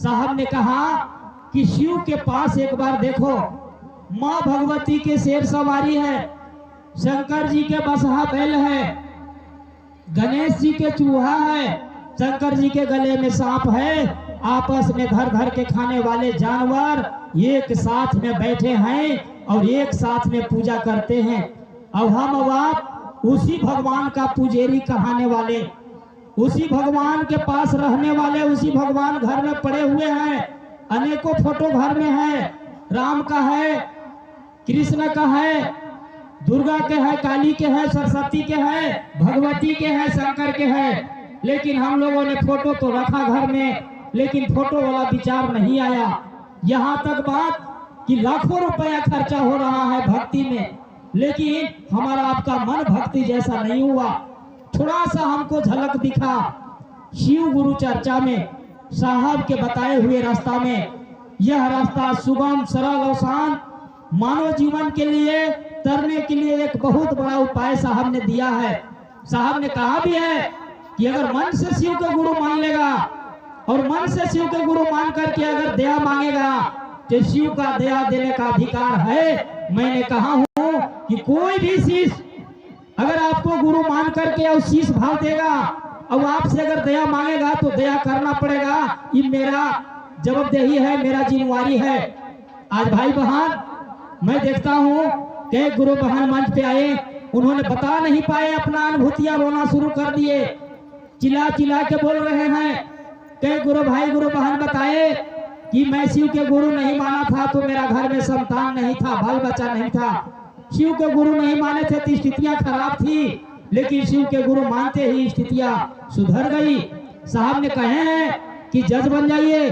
साहब ने कहा कि शिव के पास एक बार देखो, माँ भगवती के शेर सवारी है, शंकर जी के बसहा बैल है, गणेश जी के चूहा है, शंकर जी के गले में सांप है। आपस में घर घर के खाने वाले जानवर एक साथ में बैठे हैं और एक साथ में पूजा करते हैं। अब हम अब आप उसी भगवान का पुजेरी कहने वाले, उसी भगवान के पास रहने वाले, उसी भगवान घर में पड़े हुए हैं। अनेकों फोटो घर में है, राम का है, कृष्ण का है, दुर्गा के है, काली के है, सरस्वती के है, भगवती के है, शंकर के है। लेकिन हम लोगों ने फोटो तो रखा घर में, लेकिन फोटो वाला विचार नहीं आया। यहाँ तक बात कि लाखों रुपया खर्चा हो रहा है भक्ति में, लेकिन हमारा आपका मन भक्ति जैसा नहीं हुआ। थोड़ा सा हमको झलक दिखा शिव गुरु चर्चा में, साहब के बताए हुए रास्ता में। यह रास्ता सुगम, सरल और शांत मानव जीवन के लिए तरने के लिए एक बहुत बड़ा उपाय साहब ने दिया है। साहब ने कहा भी है कि अगर मन से शिव के गुरु मान लेगा और मन से शिव के गुरु मान करके अगर दया मांगेगा तो शिव का दया देने का अधिकार है। मैंने कहा हूं कि कोई भी शिष्य अगर आपको गुरु मान करके और शीश भाव देगा और आपसे अगर दया मांगेगा तो दया करना पड़ेगा। ये मेरा जवाबदेही है, मेरा जिम्मेवारी है। आज भाई बहन मैं देखता हूँ कई गुरु बहन मंच पे आए, उन्होंने बता नहीं पाए, अपना अनुभूतियां रोना शुरू कर दिए, चिल्ला चिल्ला के बोल रहे हैं। कई गुरु भाई गुरु बहन बताए कि मैं शिव के गुरु नहीं माना था तो मेरा घर में संतान नहीं था, बाल बच्चा नहीं था। शिव के गुरु नहीं माने थे तो स्थितियां खराब थी, लेकिन शिव के गुरु मानते ही स्थितियां सुधर गई। साहब ने कहे हैं कि जज बन जाइए,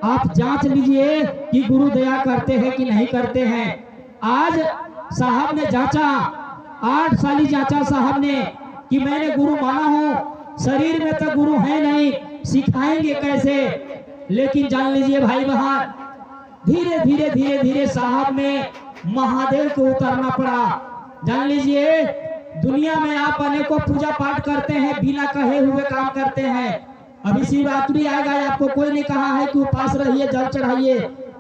आप जांच लीजिए कि गुरु दया करते हैं कि नहीं करते हैं। आज साहब ने जांचा, 8 साल जांचा साहब ने कि मैंने गुरु माना हूं, शरीर में तो गुरु है नहीं, सिखाएंगे कैसे। लेकिन जान लीजिए भाई बहन, धीरे धीरे धीरे धीरे साहब में महादेव को उतरना पड़ा। जान लीजिए दुनिया में आप अनेकों पूजा पाठ करते हैं, बिना कहे हुए काम करते हैं। अभी शिवरात्रि आएगा, आपको कोई नहीं कहा है कि उपास रहिए, जल चढ़ाइए,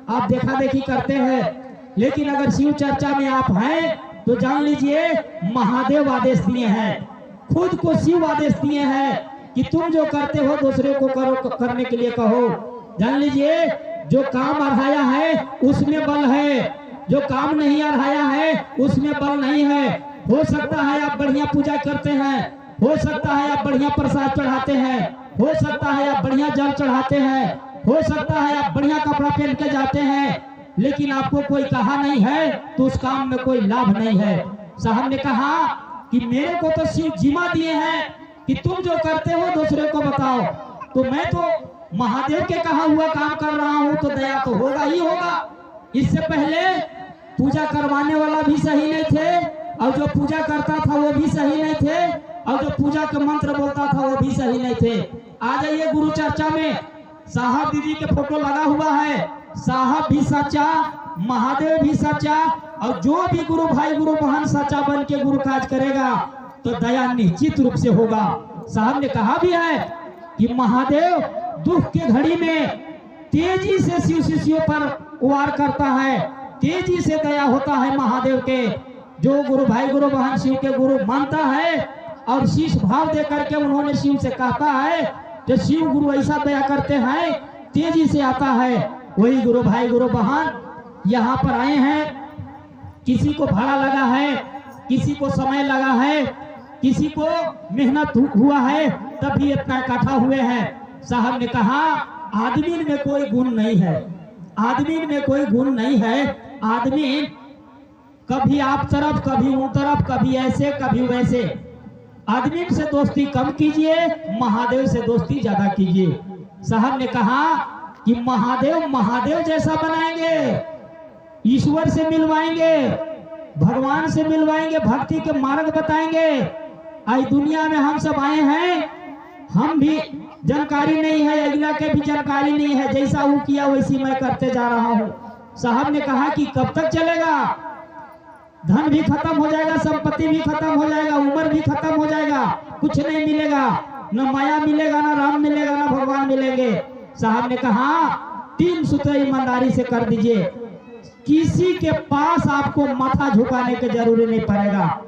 आप देखा देखी करते हैं। लेकिन अगर शिव चर्चा में आप हैं तो जान लीजिए महादेव आदेश दिए हैं, खुद को शिव आदेश दिए हैं कि तुम जो करते हो दूसरे को करो, करने के लिए कहो। जान लीजिए जो काम अढ़ाया है उसमें बल है, जो काम नहीं अढ़ाया है उसमें बल नहीं है। हो सकता है आप बढ़िया पूजा करते हैं, हो सकता है आप बढ़िया प्रसाद चढ़ाते हैं, हो सकता है आप बढ़िया जल चढ़ाते हैं, हो सकता है आप बढ़िया कपड़ा पहन के जाते हैं, लेकिन आपको कोई कहा नहीं है तो उस काम में कोई लाभ नहीं है। साहब ने कहा कि मेरे को तो शिव जिम्मा दिए हैं कि तुम जो करते हो दूसरे को बताओ, तो मैं तो महादेव के कहा हुआ काम कर रहा हूं तो दया तो होगा ही होगा। इससे पहले पूजा करवाने वाला भी सही नहीं थे और जो पूजा करता था वो भी सही नहीं थे और जो पूजा के मंत्र बोलता था वो भी सही नहीं थे। आ जाइए गुरु चर्चा में, साहब दीदी के फोटो लगा हुआ है। साहब भी सच्चा, महादेव भी सच्चा, और जो भी गुरु भाई गुरु बहन सच्चा बन के गुरु काज करेगा तो दया निश्चित रूप से होगा। साहब ने कहा भी है कि महादेव दुख के घड़ी में तेजी से शिव शिष्यों पर वार करता है, तेजी से दया होता है महादेव के। जो गुरु भाई गुरु बहन शिव के गुरु मानता है और शीश भाव दे करके उन्होंने शिव से कहता है कि शिव गुरु ऐसा दया करते हैं, तेजी से आता है। वही गुरु भाई गुरु बहन यहाँ पर आए हैं, किसी को भाड़ा लगा है, किसी को समय लगा है, किसी को मेहनत हुआ है, तभी इतना इकट्ठा हुए हैं। साहब ने कहा आदमी में कोई गुण नहीं है, आदमी में कोई गुण नहीं है। आदमी कभी आप तरफ कभी उन तरफ, कभी ऐसे कभी वैसे। आदमी से दोस्ती कम कीजिए, महादेव से दोस्ती ज्यादा कीजिए। साहब ने कहा कि महादेव महादेव जैसा बनाएंगे, ईश्वर से मिलवाएंगे, भगवान से मिलवाएंगे, भक्ति के मार्ग बताएंगे। आज दुनिया में हम सब आए हैं, हम भी जानकारी नहीं है, अगला के भी जानकारी नहीं है, जैसा वो किया वैसी मैं करते जा रहा हूँ। साहब ने कहा कि कब तक चलेगा, धन भी खत्म हो जाएगा, संपत्ति भी खत्म हो जाएगा, उम्र भी खत्म हो जाएगा, कुछ नहीं मिलेगा, न माया मिलेगा, न राम मिलेगा, न भगवान मिलेंगे। साहब ने कहा 3 सूत्र ईमानदारी से कर दीजिए, किसी के पास आपको माथा झुकाने की जरूरी नहीं पड़ेगा।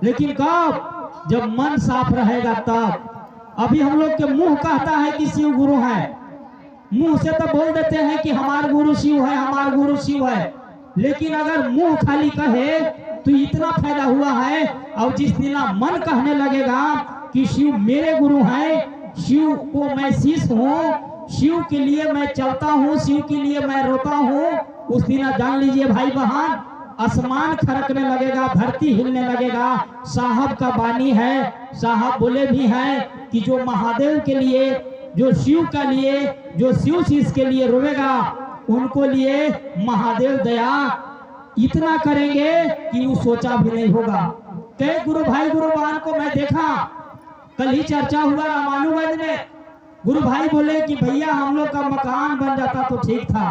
लेकिन कब? जब मन साफ रहेगा तब। अभी हम लोग के मुंह कहता है कि शिव गुरु है, मुंह से तो बोल देते हैं कि हमारा गुरु शिव है, हमारा गुरु शिव है, लेकिन अगर मुंह खाली कहे तो इतना फायदा हुआ है। और जिस दिन मन कहने लगेगा कि शिव मेरे गुरु हैं, शिव को मैं शिष्य हूँ, शिव के लिए मैं चलता हूँ, शिव के लिए मैं रोता हूँ, उस दिन जान लीजिए भाई बहन, आसमान खड़कने लगेगा, धरती हिलने लगेगा। साहब का वाणी है, साहब बोले भी हैं कि जो महादेव के लिए, जो शिव के लिए, जो शिव शिष्य के लिए रोएगा, उनको लिए महादेव दया इतना करेंगे कि वो सोचा भी नहीं होगा। कई गुरु भाई गुरु बहन को मैं देखा, कल ही चर्चा हुआ रामानुगंज में, गुरु भाई बोले कि भैया हम लोग का मकान बन जाता तो ठीक था।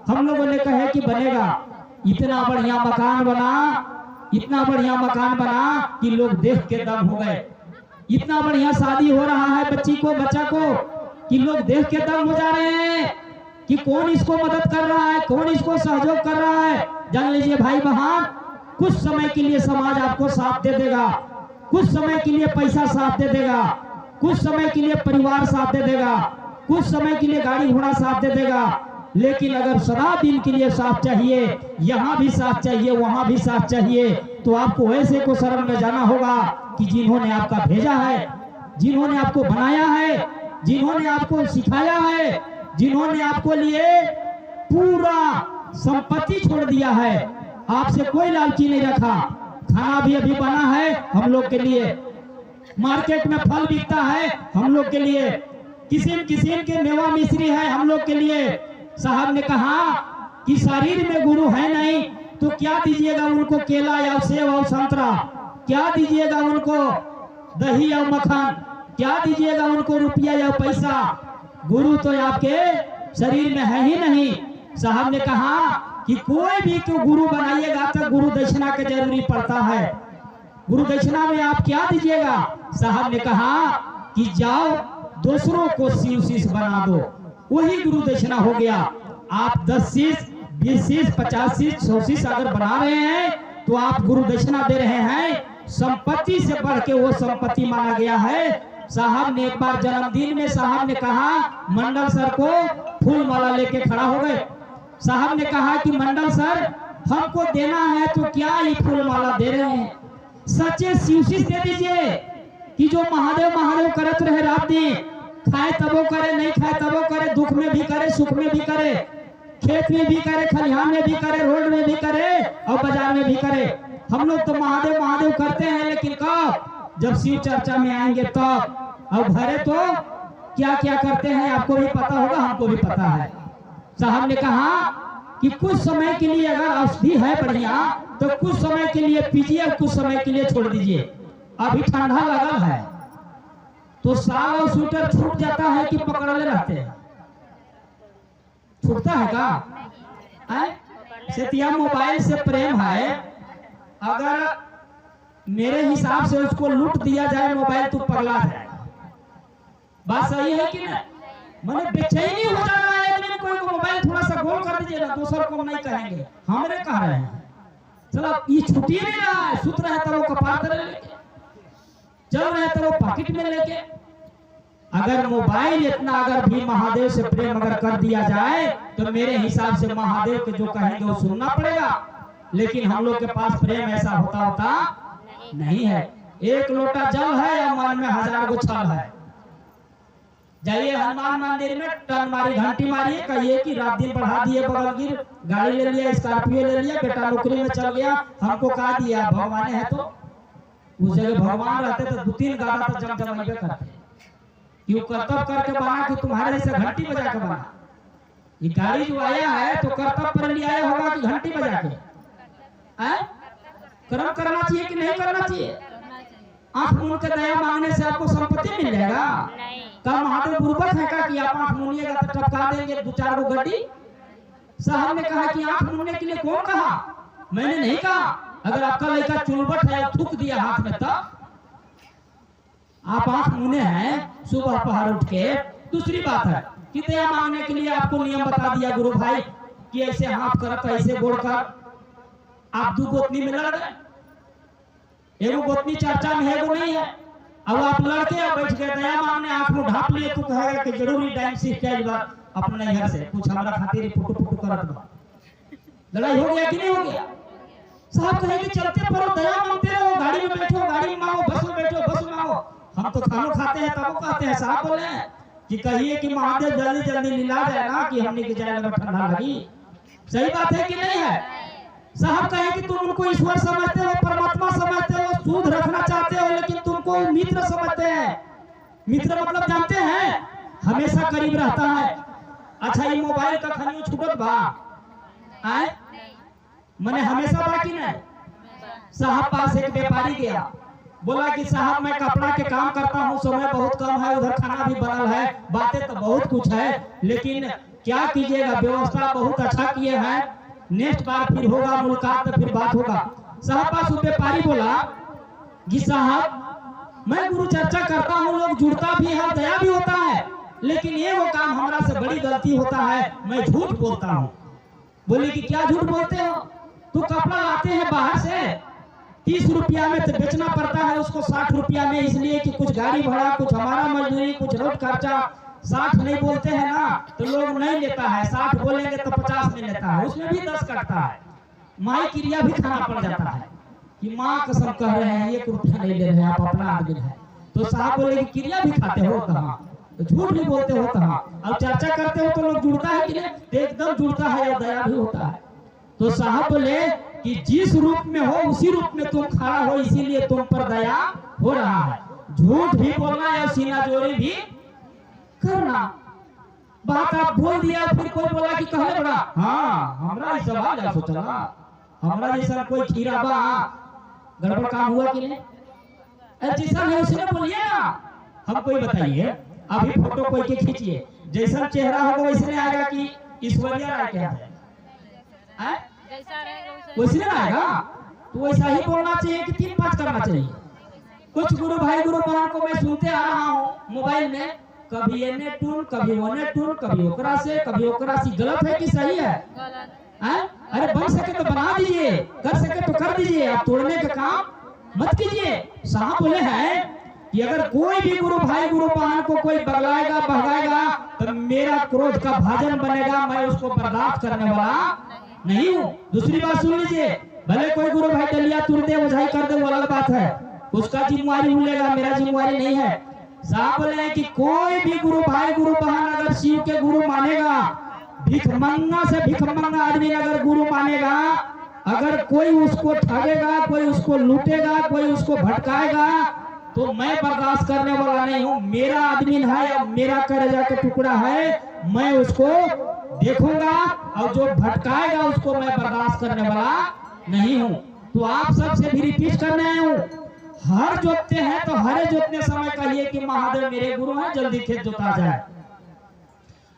हम लोगों ने कहे कि बनेगा, इतना बढ़िया मकान बना, इतना बढ़िया मकान बना कि लोग देख के दम हो गए। इतना बढ़िया शादी हो रहा है बच्ची को, बच्चा को, कि लोग देख के दम हो जा रहे हैं कि कौन इसको मदद कर रहा है, कौन इसको सहयोग कर रहा है। जान लीजिए भाई बहन, कुछ समय के लिए समाज आपको साथ दे देगा, कुछ समय के लिए पैसा साथ दे देगा, कुछ समय के लिए परिवार साथ दे देगा, कुछ समय के लिए गाड़ी घोड़ा साथ दे देगा, लेकिन अगर सदा दिन के लिए साथ चाहिए, यहाँ भी साथ चाहिए, वहाँ भी साथ चाहिए, तो आपको ऐसे को शरण में जाना होगा कि जिन्होंने आपका भेजा है, जिन्होंने आपको बनाया है, जिन्होंने आपको सिखाया है, जिन्होंने आपको लिए पूरा संपत्ति छोड़ दिया है, आपसे कोई लालची नहीं रखा। खाना भी अभी बना है हम लोग के लिए, मार्केट में फल बिकता है हम लोग के लिए, किस्म किस्म के मेवा मिश्री है हम लोग के लिए। साहब ने कहा कि शरीर में गुरु है नहीं तो क्या दीजिएगा उनको, केला या सेब और संतरा, क्या दीजिएगा उनको दही या मक्खन, क्या दीजिएगा उनको रुपया या पैसा, गुरु तो आपके शरीर में है ही नहीं। साहब ने कहा कि कोई भी को गुरु बनाइएगा तो गुरु दक्षिणा के जरूरी पड़ता है। गुरु दक्षिणा में आप क्या दीजिएगा? साहब ने कहा कि जाओ दूसरों को शिव शिष्य बना दो, वही गुरु दक्षिणा हो गया। आप 10 शिष्य, 20 शिष्य, 50 शिष्य, 100 शिष्य अगर बना रहे हैं तो आप गुरु दक्षिणा दे रहे हैं। संपत्ति से बढ़ के वो संपत्ति माना गया है। साहब ने एक बार जन्मदिन में साहब ने कहा मंडल सर को फूल माला लेके खड़ा हो गए। साहब ने कहा कि मंडल सर हमको देना है तो क्या ये फूल माला दे रहे हैं, सच्चे शिव शिष्य दे दीजिए कि जो महादेव महादेव करत रहे रात दिन, खाए तबो करे, नहीं खाए तबो करे, दुख में भी करे, सुख में भी करे, खेत में भी करे, खलिहान में भी करे, रोड में भी करे और बाजार में भी करे। हम लोग तो महादेव महादेव करते हैं, लेकिन कब? जब शिव चर्चा में आएंगे तब। और भरे तो क्या क्या करते हैं आपको भी पता होगा, हमको भी पता है। साहब ने कहा कि कुछ समय के लिए अगर औषधि है बढ़िया तो कुछ समय के लिए पीजिए, कुछ समय के लिए छोड़ दीजिए। अभी ठंडा लगा है तो साल और स्वेटर छूट जाता है कि पकड़ले रहते हैं? छूटता है का? सेतिया मोबाइल से प्रेम है, अगर मेरे हिसाब से उसको लूट दिया जाए मोबाइल तो पगला जाएगा। बात सही है कि नहीं? मैंने बेचैनी हो जाना है आदमी, कोई को मोबाइल थोड़ा सा गोल कर दीजिए ना, दूसर को नहीं कहेंगे, हमरे कह रहे हैं। चलो ये छुट्टी नहीं रहा है, सूत्र है तो वो कपार तरह लेके चल रहे तो वो पॉकेट में लेके। अगर मोबाइल इतना अगर भी महादेव से प्रेम अगर कर दिया जाए तो मेरे हिसाब से महादेव के जो कहेंगे वो सुनना पड़ेगा। लेकिन हम लोग के पास प्रेम ऐसा होता नहीं है। एक लोटा जल है और मन में 1000 गो छल है। जाइए हनुमान मंदिर में टन मारी, घंटी मारिए, कहिए कि रात दिन बढ़ा दिए, बगलगिर गाड़ी ले लिया, स्कॉर्पियो ले लिया, बेटा नौकरी में चल गया, हमको कहा दिया भगवान है। तो उस जगह भगवान रहते तो 2-3 गाड़ा तो जमजमाइबे करते। क्यों कर्तव्य करके बना कि तुम्हारे जैसे घंटी बजा के बना? ये गाड़ी जो आया है तो कर्तव्य पर ले आया होगा कि घंटी बजा के? कर्म करना चाहिए कि नहीं करना चाहिए? आंख मूंद के दया मांगने से आपको संपत्ति मिल जाएगा? का महादेव बुर्बक है का कि आप आंख मूंदिएगा तो टपका देंगे 2-4 गो गड्डी? साहब ने कहा कि आंख मूंदने के लिए कौन कहा? मैंने नहीं कहा। अगर आपका लड़का चुलबट है, थूक दिया हाथ में, तब आप आंख मूंदे हैं सुबह पहर उठ के, दूसरी बात है। कि दया मांगने के लिए आपको नियम बता दिया गुरु भाई कि ऐसे हाथ कर, ऐसे गोड़ कर। आप दो गोतनी में लड़ गए, एगो गोतनी चर्चा में है, एगो नहीं है। अब आप लड़के और बैठ गए दया मांगने, आंख में ढाप लिए, तू कहेगा कि जरूरी टाइम सीख के आइबा अपने घर से कुछ हमारा खातिर फुटू फुटू करत बा। लड़ाई हो गया कि नहीं हो गया? साहब कहेंगे चलते पड़ो, दया मांगते रहो, गाड़ी में बैठो, गाड़ी में मांगो, बस में बैठो, बस में मांगो। हम तो खाना खाते हैं तब कहते हैं। साहब बोले कि कहिए कि महादेव जल्दी जल्दी मिला जाए ना कि हमने की जाए लगा ठंडा लगी। सही बात है कि नहीं है? साहब कहे कि तुम उनको ईश्वर समझते हो, परमात्मा समझते हो, सूद रखना चाहते हो, लेकिन तुमको मित्र समझते हैं। मित्र मतलब जानते हैं, हमेशा करीब रहता है। अच्छा ये मोबाइल का खनियो छूटत बा आए मने हमेशा बाकी नहीं। साहब पास एक व्यापारी गया, बोला कि साहब मैं कपड़ा के काम करता हूँ, समय बहुत कम है, उधर खाना भी बनल है, बातें तो बहुत कुछ है, लेकिन क्या कीजिएगा, व्यवस्था बहुत अच्छा किए हैं, नेक्स्ट बार फिर होगा मुलाकात तो फिर बात होगा। साहब पास व्यापारी बोला कि साहब मैं गुरु चर्चा करता हूँ, लोग जुड़ता भी है, दया भी होता है, लेकिन ये वो काम हमारा से बड़ी गलती होता है, मैं झूठ बोलता हूँ। बोले कि क्या झूठ बोलते हो? तो कपड़ा लाते हैं बाहर से 30 रुपया में तो बेचना पड़ता है उसको 60 रुपया में, इसलिए कि कुछ गाड़ी भाड़ा, कुछ हमारा मजदूरी, कुछ रोड खर्चा। 60 नहीं बोलते हैं ना तो लोग नहीं लेता है, 60 बोलेंगे तो 50 में लेता है, उसमें भी 10 कटता है। माई क्रिया भी खाना पड़ जाता है कि माँ कसम कह रहे हैं 1 रुपया नहीं ले रहे हैं, आप अपना आदमी है। तो साहब बोले कि क्रिया भी खाते हो कहाँ, तो झूठ भी बोलते हो कहाँ, अब चर्चा करते हो तो लोग जुड़ता है कि नहीं? एकदम जुड़ता है और दया भी होता है। तो साहब बोले कि जिस रूप में हो उसी रूप में तुम खड़ा हो, इसीलिए तुम पर दया हो रहा है। झूठ भी बोलना है और सीना जोरी भी करना। बात आप बोल दिया, फिर कोई बोला कि कहले बड़ा हाँ हमरा ही सवाल है, सोचला हमरा जैसा कोई खीरा बा, गड़बड़ काम हुआ कि नहीं? जैसा है उसने बोलिए ना, हम कोई बताइए, अभी फोटो कोई के खींचिए, जैसा चेहरा होगा वैसे आएगा कि ईश्वरीय राय क्या है, वैसे आएगा। तो वैसा ही बोलना चाहिए कि 3-5 करना चाहिए। कुछ गुरु भाई गुरु बहन को मैं सुनते आ रहा हूँ मोबाइल में, कभी एने टून, कभी ओने टून, कभी ओकरा से, कभी ओकरा से। गलत है कि सही है? अरे बन सके तो बना दीजिए, कर सके तो कर दीजिए, आप तोड़ने का काम मत कीजिए। साहब बोले हैं कि अगर कोई भी गुरु भाई गुरु बहन को कोई बगलाएगा बहगाएगा तो मेरा क्रोध का भाजन बनेगा, मैं उसको बर्दाश्त करने वाला नहीं हूँ। दूसरी बात सुन लीजिए, भले कोई गुरु भाई डलिया तुर दे, वजाई कर दे, वो अलग बात है, उसका जिम्मेवारी मिलेगा, मेरा जिम्मेवारी नहीं है। साहब बोले हैं कि कोई भी गुरु भाई गुरु बहन अगर शिव के गुरु मानेगा, भिखमंगा से भिखमंगा आदमी अगर गुरु मानेगा, अगर कोई उसको ठगेगा, कोई उसको लूटेगा, कोई उसको भटकाएगा, तो मैं बर्दाश्त करने वाला नहीं हूँ। मेरा आदमी है, मेरा कलेजा का टुकड़ा है, मैं उसको देखूंगा और जो भटकाएगा उसको मैं बर्दाश्त करने वाला नहीं हूँ। तो आप सबसे भी रिपीट करने आया हूँ, हर जोतते हैं तो हरे जोतने समय कहिए कि महादेव मेरे गुरु हैं, जल्दी खेत जोता जाए।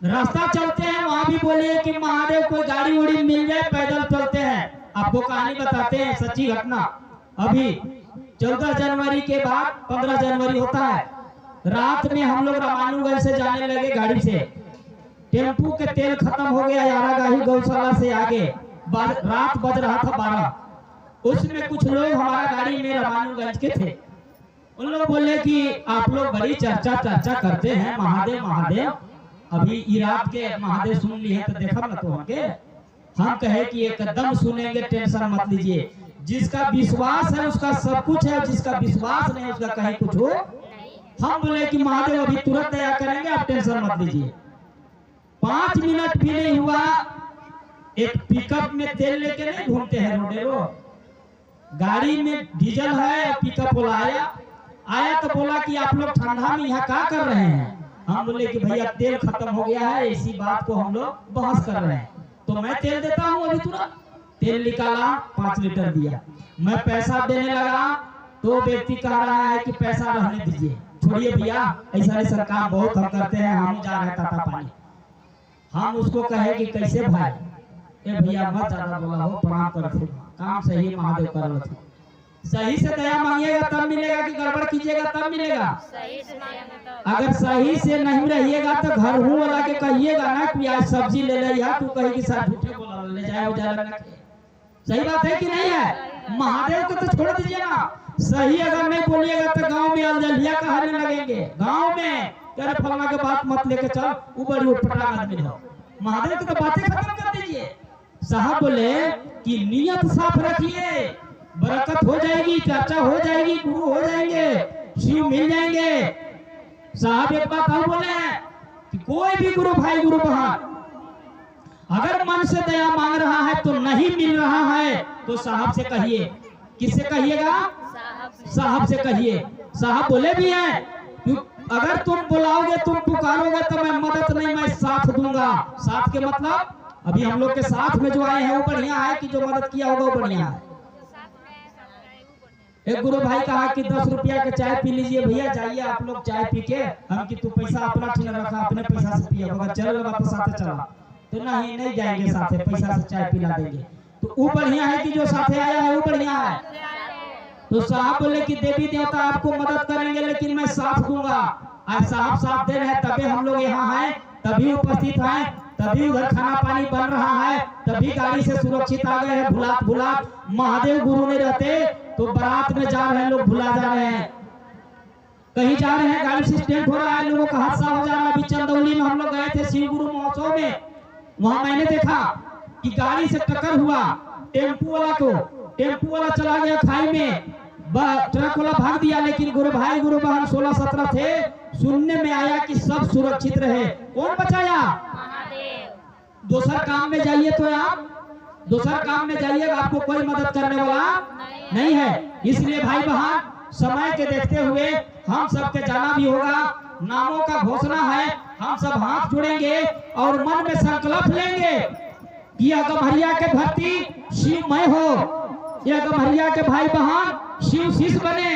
रास्ता चलते हैं वहां भी बोलिए कि महादेव कोई गाड़ी उड़ी मिल जाए, पैदल चलते हैं। आपको कहानी बताते हैं, सच्ची घटना। अभी 14 जनवरी के बाद 15 जनवरी होता है, रात में हम लोग रामानुगंज से जाने लगे गाड़ी से, टेम्पू के तेल खत्म हो गया यारागाही गौशाला से आगे, रात बज रहा था 12। उसमें कुछ लोग हमारा गाड़ी में रामानुगंज के थे, उन लोग बोले कि आप लोग बड़ी चर्चा करते हैं महादेव महादेव, अभी रात के महादेव सुन लिए तो देखा ना तो हमके। हम कहे कि एकदम सुनेंगे, टेंशन मत लीजिए, जिसका विश्वास है उसका सब कुछ है, जिसका विश्वास नहीं उसका कहीं कुछ हो। हम बोले कि महादेव अभी तुरंत दया करेंगे, आप टेंशन मत लीजिए। 5 मिनट भी नहीं हुआ, एक पिकअप में तेल लेके नहीं घूमते हैं रोडेरो, गाड़ी में डीजल है, पिकअप वाला आया तो बोला कि आप लोग ठंडा में यहाँ क्या कर रहे हैं? हम बोले कि भैया तेल खत्म हो गया है, इसी बात को हम लोग बहस कर रहे हैं, तो मैं तेल देता हूँ अभी तुरंत। तेल निकाला, 5 लीटर दिया, मैं पैसा देने लगा तो व्यक्ति कह रहा है कि पैसा रहने दीजिए, छोड़िए भैया, ऐसा काम बहुत हम करते हैं, हम जा रहे टाटा पानी। हम उसको कहे कि कैसे भाई, ए भैया मत ज्यादा बोला हो, प्रणाम कर, काम सही महादेव कर रहे थे। सही से दया मांगिएगा तब मिलेगा कि गड़बड़ कीजिएगा तब मिलेगा? सही से मांगेंगे तो। अगर सही से नहीं रहिएगा तो घर हूँ वाला के कहिएगा ना कि आज सब्जी ले ले यार, तू कहेगी सर झूठे बोला ले जाए हो जाए लगा के। सही बात है कि नहीं है? महादेव को तो छोड़ दीजिए ना, सही अगर नहीं बोलिएगा तो गांव में अलजलिया कहने लगेंगे, गांव में तेरे फलाना के बात मत लेके चल, वो बड़ी उठपटांग आदमी हो। महादेव की तो बातें खत्म कर दीजिए। साहब बोले कि नियत साफ रखिए, बरकत हो जाएगी, चर्चा हो जाएगी, गुरु हो जाएंगे, शिव मिल जाएंगे। साहब एक बात और बोले हैं कि कोई भी गुरु भाई गुरु बहन अगर मन से दया मांग रहा है तो नहीं मिल रहा है तो साहब से कहिए। किससे कहिएगा? साहब से कहिए। साहब बोले भी हैं कि अगर तुम बुलाओगे, तुम पुकारोगे तो मैं मदद नहीं, मैं साथ दूंगा। साथ के मतलब अभी हम लोग के साथ में जो आए हैं वो बढ़िया है कि जो मदद किया होगा वो बढ़िया है। एक गुरु भाई कहा कि 10 रुपया के चाय पी लीजिए भैया, जाइए आप लोग चाय पी के। हम कि तू पैसा अपना ठीक रखा, अपने पैसा से पिया होगा, चल तो साथ चला। तो नहीं जाएंगे साथे, पैसा से चाय पिला देंगे। तो वो बढ़िया है कि जो साथे आया है वो बढ़िया है। तो साहब बोले कि देवी देवता आपको मदद करेंगे लेकिन मैं साथ दूंगा। आज साहब साथ दे रहे हैं तभी हम लोग यहाँ हैं, तभी उपस्थित हैं, तभी उधर खाना पानी बन रहा है, तभी गाड़ी से सुरक्षित आ गए हैं। भुलात महादेव गुरु नहीं रहते तो बारात में जा रहे हैं लोग, भुला जा रहे हैं, कहीं जा रहे हैं, गाड़ी से एक्सीडेंट हो रहा है, लोगों का हादसा हो जा रहा है। अभी चंदौली में हम लोग गए थे शिव गुरु महोत्सव में, वहां मैंने देखा कि गाड़ी से टक्कर हुआ टेम्पू वाला को, टेम्पू वाला चला गया खाई में, ट्रक वाला भाग दिया। लेकिन गुरु भाई गुरु बहन 16-17 थे, सुनने में आया कि सब सुरक्षित रहे। कौन बचाया? महादेव। दूसर काम में जाइए तो आप दूसर काम में जाइएगा, आपको कोई मदद करने वाला नहीं है। इसलिए भाई बहन समय के देखते हुए हम सबके जाना भी होगा, नामों का घोषणा है, हम सब हाथ जोड़ेंगे और मन में संकल्प लेंगे कि यह गम्हरिया के भक्ति शिवमय हो, यह गम्हरिया के भाई बहन शिव शिष्य बने,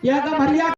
यह गम्हरिया